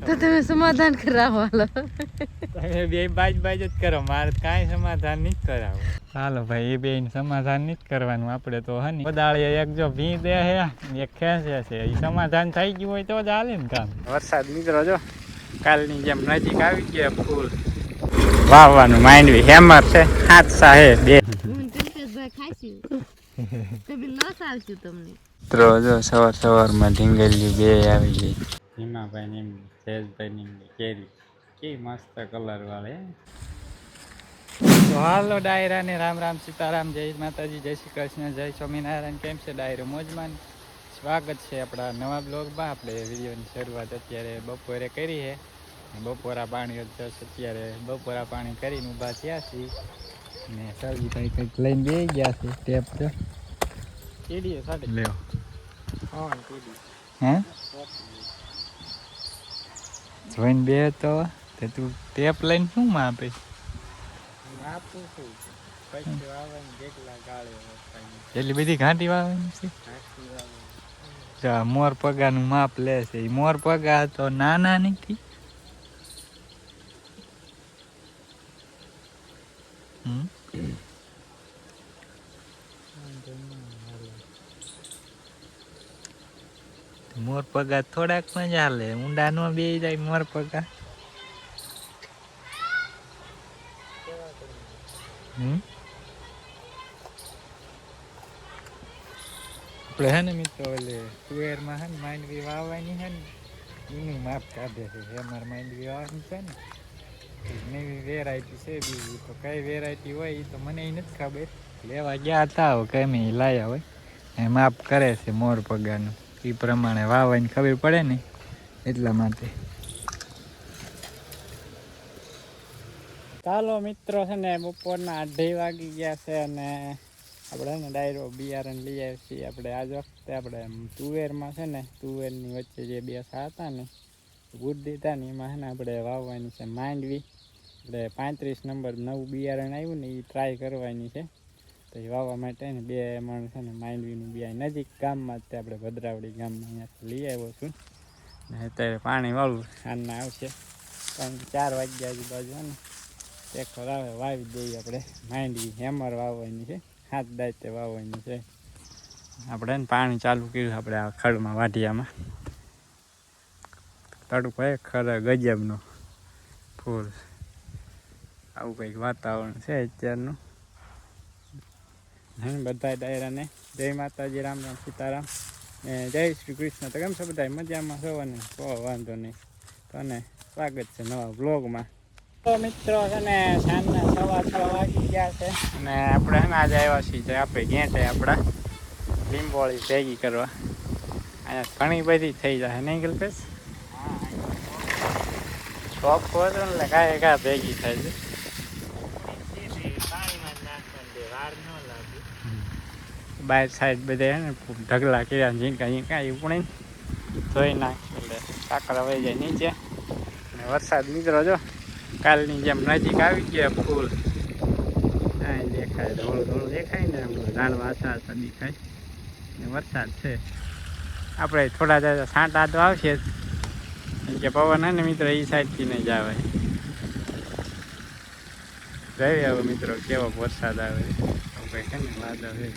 તો તમે સમાધાન કરાવો હાલો. તમે બે બાજ જ કરો, મારે કાંઈ સમાધાન નહીં કરાવો. હાલો ભાઈ, એ બેન સમાધાન નહીં કરવાનું આપણે તો હે ને. કોદાળીએ એક જો ભી દે હે એક ખેંચે છે, એ સમાધાન થઈ ગયું હોય તો જ હાલે ને કામ. વરસાદ મિત્રો જો કાલની જેમ નજીક આવી ગયા, ફૂલ વાવવાનું માંડવી હેમર છે, હાથસા હે બે. મિત્રો જો સવારમાં ઢીંગલી બે આવી ગઈ. હિમાભાઈ ની સેજભાઈ ની કેરી કેવી મસ્ત કલર વાળી. તો હાલો ડાયરા ને રામ રામ સીતારામ, જય માતાજી, જય શ્રી કૃષ્ણ, જય સ્વામિનારાયણ. કેમ છે ડાયરો? મોજમાં. સ્વાગત છે આપણા નવા બ્લોગમાં. આપણે વિડીયોની શરૂઆત અત્યારે બપોરે કરી છે. બપોરા પાણી અત્યારે બપોરા પાણી કરીને ઊભા થયા છીએ ને સરજીભાઈ કંઈક લઈને બેસી ગયા છે. ટેપ તો કેડીએ સાથે લેવો. હા કેડી હે જોઈને બે તો તું ટેપ લઈને શું માં આપે? આપું છું પછી વાવવાની જેટલા ગાળે એટલી બધી ઘાંટી વાવવાની છે. મોર પગાનું માપ લે છે. એ મોર પગા તો નાના નથી. મોર પગા થોડાક માં જ હાલે, ઊંડા નો બે જાય મોર પગા. આપણે હે ને મિત્રો એટલે તુવેરમાં હે ને માંડવી વાવવાની છે ને એનું માપ કાઢે છે. અમારે માંડવી વાવવાની છે ને નવી વેરાયટી છે બીજી, તો કઈ વેરાયટી હોય એ તો મને નથી ખબર. લેવા ગયા હતા કઈ લાયા હોય એ માપ કરે છે મોર પગાનું, એ પ્રમાણે વાવવાની ખબર પડે ને એટલા માટે. ચાલો મિત્રો છે ને બપોરના 2:30 વાગી ગયા છે અને આપણે ને ડાયરો બિયારણ લઈ આવ્યા છીએ. આપણે આજ વખતે આપણે તુવેરમાં છે ને તુવેરની વચ્ચે જે બે સા હતા ને ગુડ દીધા ને એમાં છે ને આપણે વાવવાની છે માંડવી. એટલે 35 નંબર નવું બિયારણ આવ્યું ને એ ટ્રાય કરવાની છે. તો એ વાવવા માટે ને 2 મણ છે ને માંડવીનું બિયારણ નજીક ગામમાં જ આપણે ભદ્રાવડી ગામમાં અહીંયાથી લઈ આવ્યો છું ને અત્યારે પાણી વાળું આના આવશે 3-4 વાગ્યા આજુબાજુ ને ટ્રેક્ટર આવે વાવી દઈએ. આપણે માંડવી હેમર વાવવાની છે, 7 દાયતે વાવવાની છે. આપણે ને પાણી ચાલુ કર્યું આપણે આ ખડમાં વાઢિયામાં. તડકો એક ખરે ગજબનો ફૂલ આવું કંઈક વાતાવરણ છે અત્યારનું. બધા ડાયરાને જય માતાજી, રામ રામ સીતારામ ને જય શ્રી કૃષ્ણ. તો કેમ છો બધા? મજામાં છો ને? તો વાંધો નહીં. તો ને સ્વાગત છે નવા બ્લોગમાં. તો મિત્રો છે ને સાંજના 6:15 વાગી ગયા છે અને આપણે છે ને આજે આવ્યા છીએ આપણે ઘેંટે આપણા લીંબોળી ભેગી કરવા. અહીંયા ઘણી બધી થઈ જાય નહીં કલ્પેશ? શોખ હોય તો એટલે કાંઈ કાંઈ ભેગી થાય છે. બાર સાઈડ બધે ને ઢગલા કર્યા ઝીંકા ઝીંકા એ પણ ધોઈ નાખે એટલે કાંકરા વહી જાય નીચે. અને વરસાદ મિત્રો જો કાલની જેમ નજીક આવી ગયા, ફૂલ કાંઈ દેખાય થોડું થોડું દેખાય ને ઝાડવા આછા દેખાય ને વરસાદ છે. આપણે થોડા દાદા છાંટા તો આવશે કે પવન હે ને મિત્રો એ સાઈડથી નહીં જ આવે. જોઈએ હવે મિત્રો કેવો વરસાદ આવે કંઈ છે ને વાદળ છે.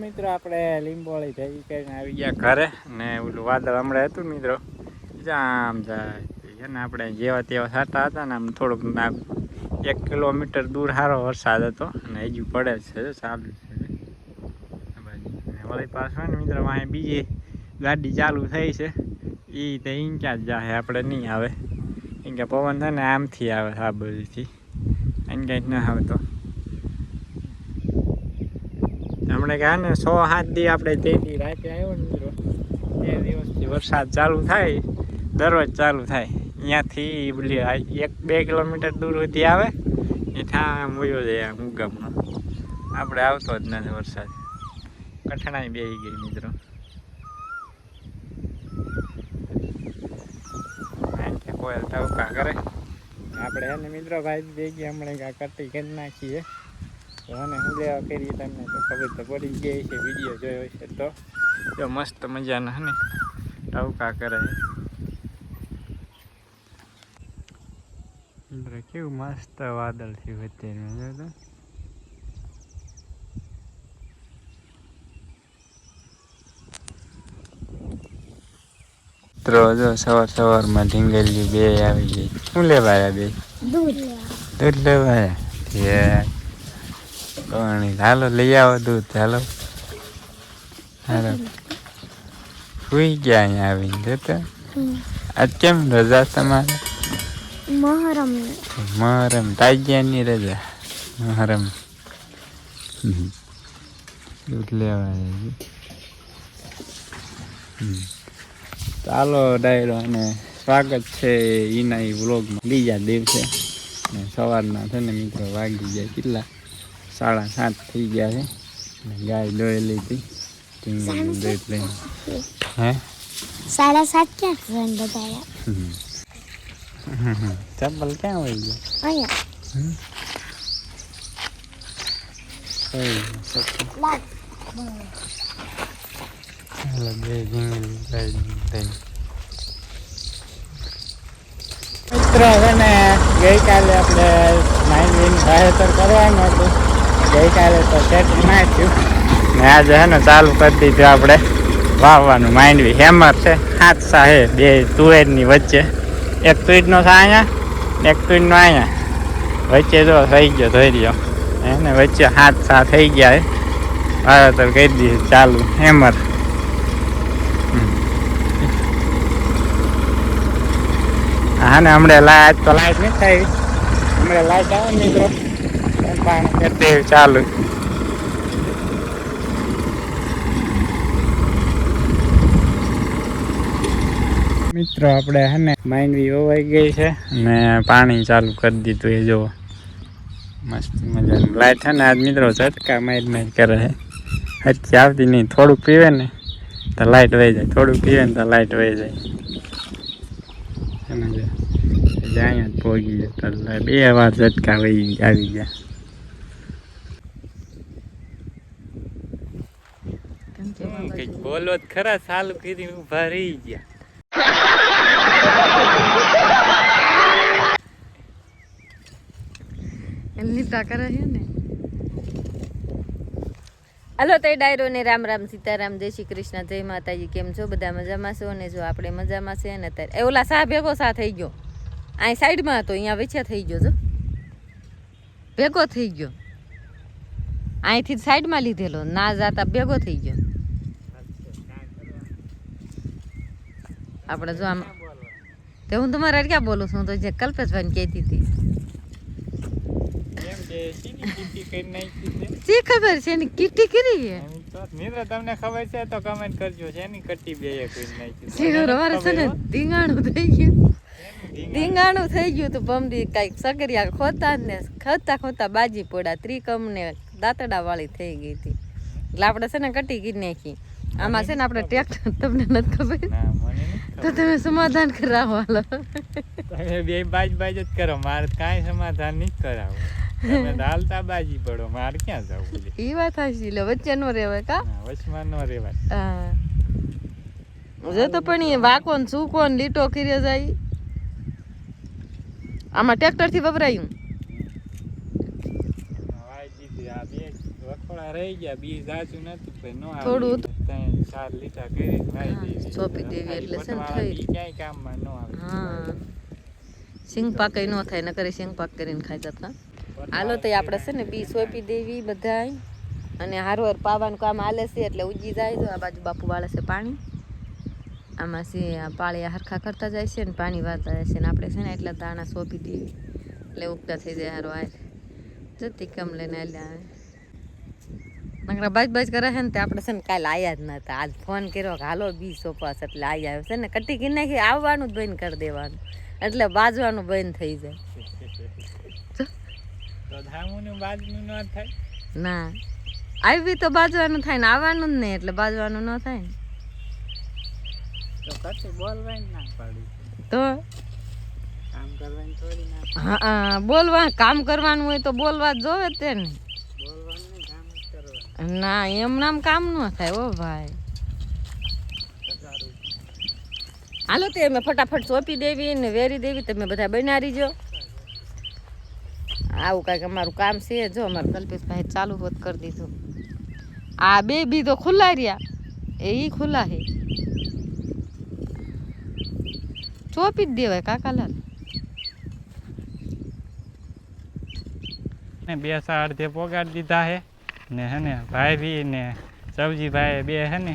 મિત્રો આપણે લીંબોળી ભેગી કરીને આવી ગયા ઘરે ને ઓલું વાદળ હમણાં હતું મિત્રો આમ જાય છે ને આપણે જેવા તેવા સાટા હતા ને આમ થોડુંક 1 કિલોમીટર દૂર સારો વરસાદ હતો અને હજુ પડે છે ચાલુ છે. વળી પાછું હોય ને મિત્રો અહીં બીજી ગાડી ચાલુ થઈ છે એ તો ઇન્ચાર્જ જાય, આપણે નહીં આવે કેમ કે પવન છે ને આમથી આવે આ બધીથી એને કંઈક ના આવતો. હમણાં કહે ને 6-7 દી આપણે તેથી રાતે આવ્યો ને મિત્રો 2 દિવસથી વરસાદ ચાલુ થાય, દરરોજ ચાલુ થાય. અહીંયાથી બોલી 1-2 કિલોમીટર દૂર સુધી આવે એ થા મૂયો જાય આમ ઉગમનો. આપણે આવતો જ નથી વરસાદ, કઠણાઈ બેસી ગઈ મિત્રો. કોયલ ટવકા કરે આપણે એને મિત્રો ભાઈ ભેગી હમણાં કાંઈ કટી કરી નાખીએ તો અને હું લેવા કરીએ તમને તો ખબર તો પડી ગઈ છે, વિડીયો જોયો છે તો જો મસ્ત મજાના હે ને ટવકા કરે કેવું મસ્ત વાદળ છે વચ્ચે જો સવારમાં ઢીંગલી બે આવી ગઈ શું લેવા આવ્યા બે દૂધ લેવા આવ્યા કોણી હાલો લઈ આવો દૂધ હાલો હાલો સુઈ ગયા અહીંયા આવીને જોતા આજ કેમ રજા તમારે મહરમ તાજિયાની રજા મહરમ દૂધ લેવા ચાલો ડાયરો અને સ્વાગત છે એના એ વ્લોગમાં બીજા દિવસે ને સવારના છે ને મિત્રો વાગી ગયા કેટલા 7:30 થઈ ગયા છે ને ગાય દોયેલી હતી દૂધ લઈને હે 7:30 ક્યાં બતાવ્યા ચપ્પલ ક્યાં હોય ગયા અહીંયા મિત્રો હવે ને ગઈકાલે આપણે માઇન્ડ વાવેતર કરવાનું હતું ગઈકાલે તો સેટિંગ નાખ્યું ને આજે હે ને ચાલુ કરી દીધું આપણે વાવવાનું માંડવી હેમર છે હાથસા છે બે તુવેરની વચ્ચે એક તુવેરનો છે અહીંયા એક તુવેરનો અહીંયા વચ્ચે જો થઈ ગયો ધોઈ રહ્યો એને વચ્ચે હાથસા થઈ ગયા વાવેતર કરી દીધું ચાલુ હેમર હા ને હમણાં લાઈટ તો લાઈટ નહીં થાય હમણાં લાઈટ આવે ને મિત્રો પાણી કરતી ચાલુ મિત્રો આપણે હે ને માંડવી વવાઈ ગઈ છે ને પાણી ચાલુ કરી દીધું એ જો મસ્ત મજાનું લાઈટ છે ને આજ મિત્રો ઝટકા માર કરે છે હજી આવતી નહીં થોડુંક પીવે ને તો લાઈટ વહી જાય થોડુંક પીવે ને તો લાઈટ વહી જાય અહીંયા જ પહોંચી જતા 2 વાર ઝટકા આવી ગયા કઈક બોલો જ ખરા ચાલુ કરી ઉભા રહી ગયા લીધા કરે છે ને હાલો તો ડાયરો ને રામ રામ સીતારામ જય શ્રી કૃષ્ણ જય માતાજી કેમ છો બધા મજામાં છો ને જો આપણે મજામાં છે ને અત્યારે એ ઓલા સા ભેગો સા થઈ ગયો અહીં સાઈડમાં હતો અહીંયા વચ્ચે થઈ ગયો જો ભેગો થઈ ગયો અહીંથી સાઈડમાં લીધેલો ના જાતા ભેગો થઈ ગયો આપણે જો આમ તે હું તમારે ક્યાં બોલું છું તો જે કલ્પેશભાઈ કહેતી હતી શી ખબર છે એની કીટી કરી છે મિત્રો તમને ખબર છે તો કમેન્ટ કરજો છે એની કટ્ટી બે કરી નાખી અમારે છે ને ધીંગાણું થઈ ગયું તો બમડી કઈક સગરિયા ખોતા ને ખોતા બાજી પડ્યા ત્રિકમ ને દાંતડા વાળી થઈ ગઈ હતી એટલે આપણે છે ને કટી કરી નાખી આમાં છે ને આપણે ટ્રેક્ટર તમને નથી ખબર તો તમે સમાધાન કરાવો હાલો તમે બે બાજ જ કરો મારે કાંઈ સમાધાન નહીં કરાવો તમે હાલતા બાજી પડો મારે ક્યાં જવું એ વાત હાચી લે વચ્ચે નો રેવાય કા વચમાં નો રેવાય હા જો તો પણ એ વાકો ને સૂકો ને લીટો કરી જાય આમાં ટ્રેક્ટર થી વપરાયું વખોડા રહી ગયા બી જાચું નથી પણ નો થોડું 4 લીટર કરી વાઈ દીધી સોંપી દેવી એટલે છે ને થઈ ક્યાંય કામમાં ન આવે હા સિંગ પાક ન થાય ન કરે સિંગ પાક કરીને ખાતા હતા હાલો તો આપણે છે ને બી સોંપી દેવી બધાય અને હારવાર પાવાનું કામ હાલે છે એટલે ઉજી જાય તો આ બાજુ બાપુ વાળે છે પાણી આમાં છે પાળિયા હરખા કરતા જાય છે ને પાણી વાળતા જાય છે ને આપણે છે ને એટલા દાણા સોંપી દેવી એટલે ઉગતા થઈ જાય હારો આ જતી કમ લઈને આલ્યા નકરા બાજ કરે છે ને તે આપણે છે ને કાલે આવ્યા જ નતા આજ ફોન કર્યો કે હાલો બી સોંપવાસ એટલે આવી આવ્યો છે ને કટી કરી નાખી આવવાનું જ બંધ કરી દેવાનું એટલે બાજવાનું બંધ થઈ જાય ના આવી તો બાજવાનું થાય ને આવવાનું જ નહીં એટલે બાજવાનું ન થાય ને તો હા બોલવા કામ કરવાનું હોય તો બોલવા જ જોવે તે ને ના એમ નામ કામ ન થાય ઓ ભાઈ હાલો તે અમે ફટાફટ સોંપી દેવી ને વેરી દેવી તમે બધા બનાવી જો આવું કાંઈક અમારું કામ છે જો અમારે કલ્પેશભાઈ ચાલુ હોત કરી દીધું આ બે બી તો ખુલ્લા રહ્યા એ ખુલ્લા છે ચોપી જ દેવાય કાકાલાલ ને બે સાર અડધે પોગાડી દીધા હે ને હે ને ભાઈ બી ને સબજીભાઈ બે હે ને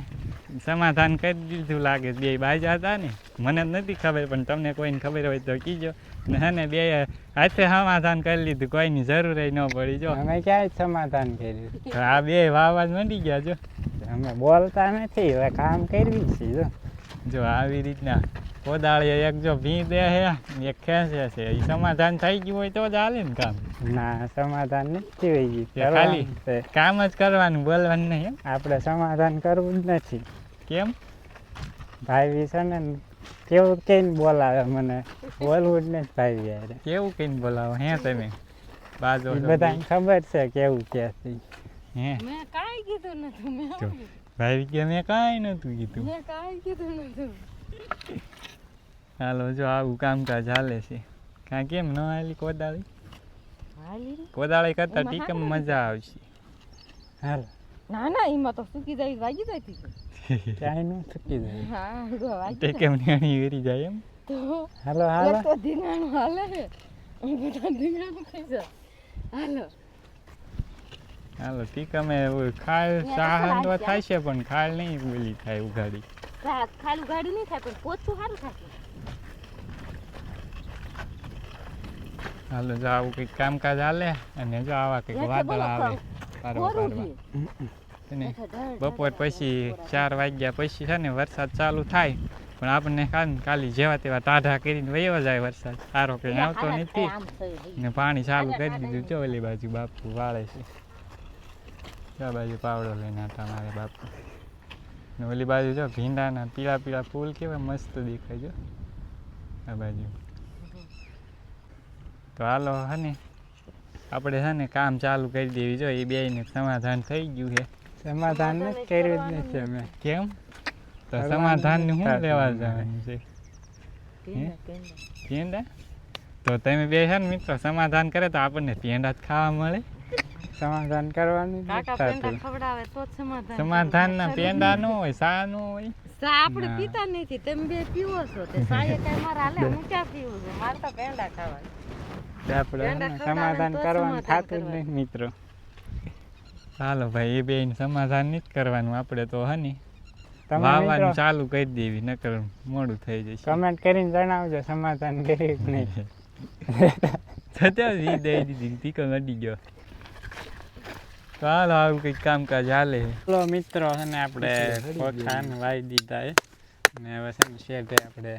સમાધાન કરી દીધું લાગે બે બાજા હતા ને મને જ નથી ખબર પણ તમને કોઈને ખબર હોય તો કીજો ને હે ને બે હાથે સમાધાન કરી લીધું કોઈની જરૂર ન પડી જો અમે ક્યાંય સમાધાન કર્યું આ બે વાવા જ મંડી ગયા જો અમે બોલતા નથી હવે કામ કરવી છે જો આવી રીતના કોદાળીએ એક જો ભી દે હે એક ખેંચે છે એ સમાધાન થઈ ગયું હોય તો જ હાલે ને કામ ના સમાધાન નથી થઈ ગયું ખાલી કામ જ કરવાનું બોલવાનું નહીં આપણે સમાધાન કરવું જ નથી કેમ ભાઈ છે ને કેવું કઈને બોલાવે મને બોલવું જ નથી ભાઈ યાર કેવું કઈને બોલાવો હે તમે બાજુ બધાને ખબર છે કેવું કે હે મેં કાંઈ કીધું નથી ભાઈ કે મેં કાંઈ નતું કીધું મેં કાંઈ કીધું નથી હાલો જો આવું કામકાજ હાલે છે કાં કેમ ન હાલી કોદાળી કરતા ટીકમ મજા આવશે હાલ ના ના એમાં તો સુકી જાય વાગી જાય ક્યાંય ન થકી જાય હા વાગી ટેકેમ નેણી વેરી જાય એમ તો હાલો હાલો તો ધીંગાણું હાલે છે બધા ધીંગાણું થઈ જાય હાલો હાલો ટીકમે ખાલ સાહંદવા થાય છે પણ ખાલ નહીં બોલી થાય ઉઘાડી ખાલી ગાડી નહીં થાય પણ પોચું સારું થાય હાલો જો આવું કંઈક કામકાજ હાલે અને જો આવા કંઈક વાદળ આવે અને બપોર પછી 4 વાગ્યા પછી છે ને વરસાદ ચાલુ થાય પણ આપણને ખાલી જેવા તેવા ટાઢા કરીને વયો જાય વરસાદ સારો કંઈ આવતો નથી ને પાણી ચાલુ કરી દીધું જો ઓલી બાજુ બાપુ વાળે છે આ બાજુ પાવડો લઈને આટા મારે બાપુ ને ઓલી બાજુ જો ભીંડાના પીળા પીળા ફૂલ કેવા મસ્ત દેખાય જો આ બાજુ તો હાલો હે ને આપણે છે ને કામ ચાલુ કરી દેવી જો એ બેયને સમાધાન થઈ ગયું છે સમાધાન નથી કર્યું જ નથી અમે કેમ તો સમાધાનને શું લેવા જવાનું છે પેંડા તો તમે બે છે ને મિત્રો સમાધાન કરે તો આપણને પેંડા જ ખાવા મળે સમાધાન કરવાનું ખવડાવે તો સમાધાન ના પેંડા ન હોય સા ન હોય સા આપણે પીતા નથી તમે બે પીવો છો તે સાયે કઈ મારા હાલે હું ક્યાં પીવું છું મારે તો પેંડા ખાવા આપણે સમાધાન કરવાનું થતું જ નહીં મિત્રો ચાલો ભાઈ એ બેન સમાધાન નથી કરવાનું આપણે તો હે ને વાવવાનું ચાલુ કરી દેવી નકર મોડું થઈ જશે કમેન્ટ કરીને જણાવજો સમાધાન કરી કે નહીં છતાં વી દઈ દીધી ટીકો અડી ગયો તો હાલો આવું કંઈક કામકાજ હાલે ચલો મિત્રો છે ને આપણે પોખાન વાવી દીધા ને હવે છે ને શેઠે આપણે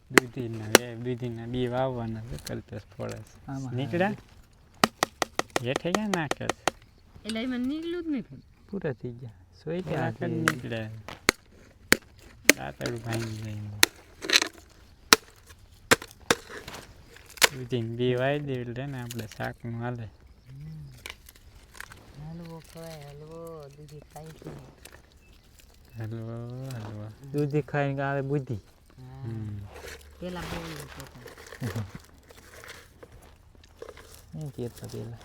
દૂધીના બી વાવવાના છે કલ્પેશ ફોડે નીકળ્યા હેઠે ક્યાં નાખે છે એટલે એમાં નીકળ્યું જ નહીં પૂરા થઈ ગયા સોઈ ત્યાં નીકળ્યા રાતડું ભાંગી જઈને દૂધીને બી વાવી દે એટલે ને આપણે શાકનું હાલે હલવો ખવાય હલવો દૂધી ખાઈ છે હલવો દૂધી ખાઈને આવે બુદ્ધિ પેલા બોલું નહીં કહેતા પેલા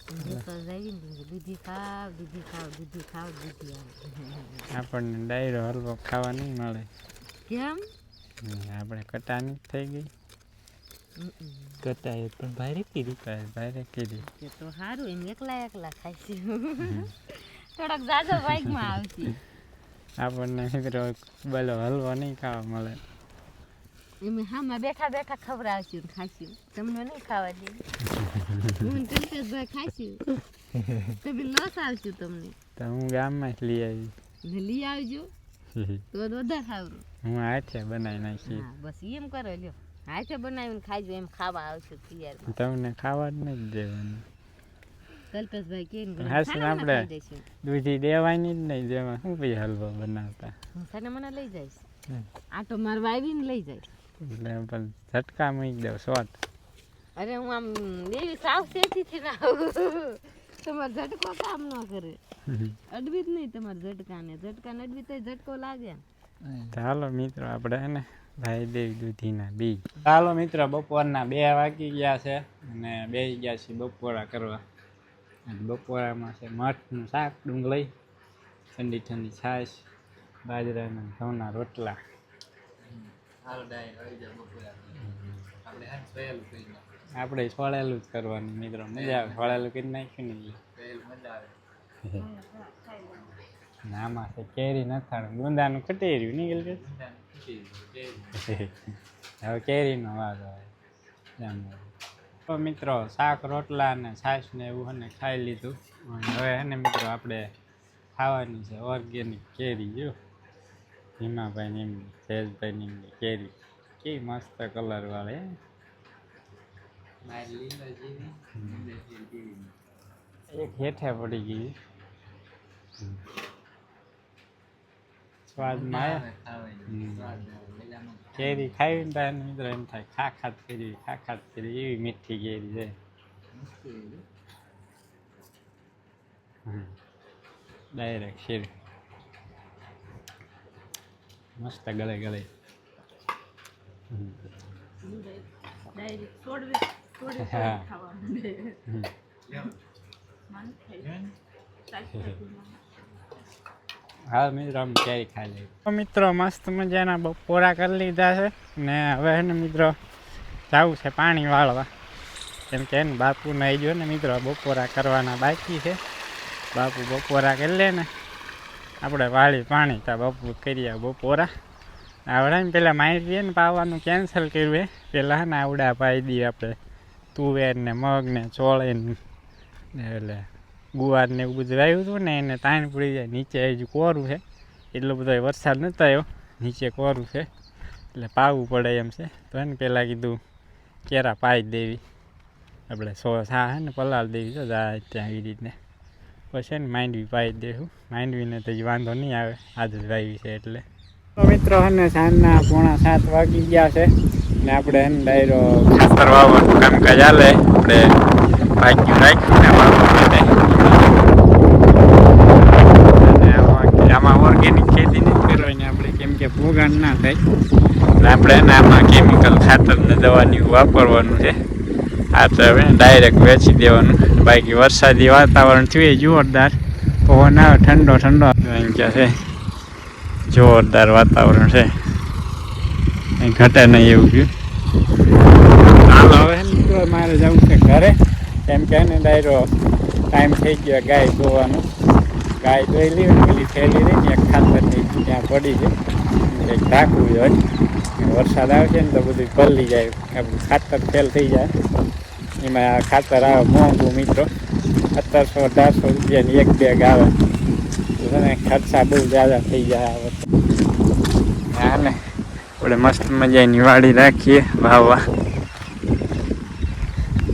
દૂધી ખાવ દૂધી ખાવ દૂધી ખાવ દૂધી આપણને ડાયરો હલવો ખાવા નહીં મળે કેમ આપણે કટાની થઈ ગઈ કટાઈ પણ ભારે કીધી ભારે કીધી એ તો સારું એમ એકલા ખાઈશું થોડોક જાજો બાઈકમાં આવશે આપણને મિત્રો બોલો હલવો નહીં ખાવા મળે એમ હામાં બેઠા બેઠા ખવડાવશું ખાઈશું તમને નહીં ખાવા દે હું કલ્પેશભાઈ ખાઈશું તમે લોસ આવશું તમને તો હું ગામમાં જ લઈ આવી લઈ આવજો તો વધારે સારું હું હાથે બનાવી નાખી બસ એમ કરો લ્યો હાથે બનાવીને ખાઈજો એમ ખાવા આવશું તૈયાર તમને ખાવા જ નહીં દેવાનું કલ્પેશભાઈ કેમ આપણે દૂધી દેવાની જ નહીં જેમાં શું ભાઈ હલવો બનાવતા હું સાને મને લઈ જઈશ આટો મારવા આવીને લઈ જાય એટલે પણ ઝટકા મૂકી દઉં શોર્ટ અરે હું આમ એવી સાવચેતીથી ના આવું તમારે ઝટકો કામ ન કરે અડવી જ નહીં તમારે ઝટકાને અડવી તો ઝટકો લાગે ચાલો મિત્રો આપણે હે ને ભાઈ દેવી દૂધીના બીજ. ચાલો મિત્રો, બપોરના 2 વાગી ગયા છે અને બેસી ગયા છીએ બપોરા કરવા. અને બપોરામાં છે મઠનું શાક, ડુંગળી, ઠંડી ઠંડી છાશ, બાજરાના ઘઉંના રોટલા. આપણે છોડેલું જ કરવાનું મિત્રો, મજા આવે. છોડેલું કરી નાખ્યું ને આમાં છે કેરી નથાણું, ગુંદાનું ખટી રહ્યું નીકળ ગયું. હવે કેરીનો વાગ આવે. તો મિત્રો શાક રોટલા ને છાશ ને એવું ને ખાઈ લીધું. હવે હે ને મિત્રો આપણે ખાવાની છે ઓર્ગેનિક કેરી. જો ભીમાભાઈ એમની, જયેશભાઈ એમની કેરી કેવી મસ્ત કલર વાળી. એક હેઠે પડી ગઈ સ્વાદમાં. કેરી ખાવી ને મિત્રો એમ થાય ખાખાત કરી એવી મીઠી કેરી છે. ડાયરેક્ટ શેર મસ્ત ગળે ગળે. હા હા મિત્રો આમ કેરી ખાઈ લઈએ. તો મિત્રો મસ્ત મજાના બપોરા કરી લીધા છે ને હવે ને મિત્રો જવું છે પાણી વાળવા. કેમ કે એને બાપુ નહીં જો ને મિત્રો બપોરા કરવાના બાકી છે. બાપુ બપોરા કરી લે ને આપણે વાળી પાણી ત્યાં બાપુ કરીએ બપોરા. આવડે ને પેલા માહિતી ને પાવાનું કેન્સલ કર્યું. પેલા ને આવડા પાઈ દઈએ આપણે તુવેર ને મગ ને ચોળે ને એટલે ગુવાર ને એવું બધું આવ્યું હતું ને એને તાણ પડી જાય. નીચે હજુ કોરું છે, એટલો બધો વરસાદ નહોતો આવ્યો, નીચે કોરું છે એટલે પાવું પડે એમ છે. તો એને પહેલાં કીધું કેરા પાઈ દેવી આપણે સા હે ને પલાળ દેવી તો જાય ત્યાં એવી રીતને. પછી ને માંડવી પાઈ દેવું. માંડવીને તો વાંધો નહીં આવે, આજ જ વાવી છે એટલે. તો મિત્રો હે ને સાંજના 6:45 વાગી ગયા છે ને આપણે એને ડાયરો ખાતર વાવવાનું કામકાજ ચાલે. આપણે ભાગ્યું રાખ્યું આમાં ઓર્ગેનિક ખેતી નહીં કરવાની આપણે, કેમ કે ભોગાણ ના થાય એટલે આપણે એને આમાં કેમિકલ ખાતર ને દવાની વાપરવાનું છે. આ તો હવે ડાયરેક્ટ વેચી દેવાનું. બાકી વરસાદી વાતાવરણ થયું જોરદાર, પવન આવે ઠંડો ઠંડો એમ કે છે. જોરદાર વાતાવરણ છે, કંઈ ઘટે નહીં એવું ગયું. હાલો હવે મિત્રો મારે જવું છે ઘરે, કેમ કે ને ડાયરો ટાઈમ થઈ ગયો ગાય ધોવાનો. ગાય ધોઈ લેવી પેલી થેલી રહી ને એક ખાતરની ત્યાં પડી છે, એક ઢાંકવું જોઈએ. વરસાદ આવશે ને તો બધું પલળી જાય, આપણું ખાતર ફેલ થઈ જાય. એમાં ખાતર આવે મોંઘું મિત્રો, 1700-1800 રૂપિયાની એક બેગ આવે તો ને ખર્ચા બહુ જ્યાદા થઈ જાય આ વખતે. હા ને આપણે મસ્ત મજાની વાડી રાખીએ વાવવા.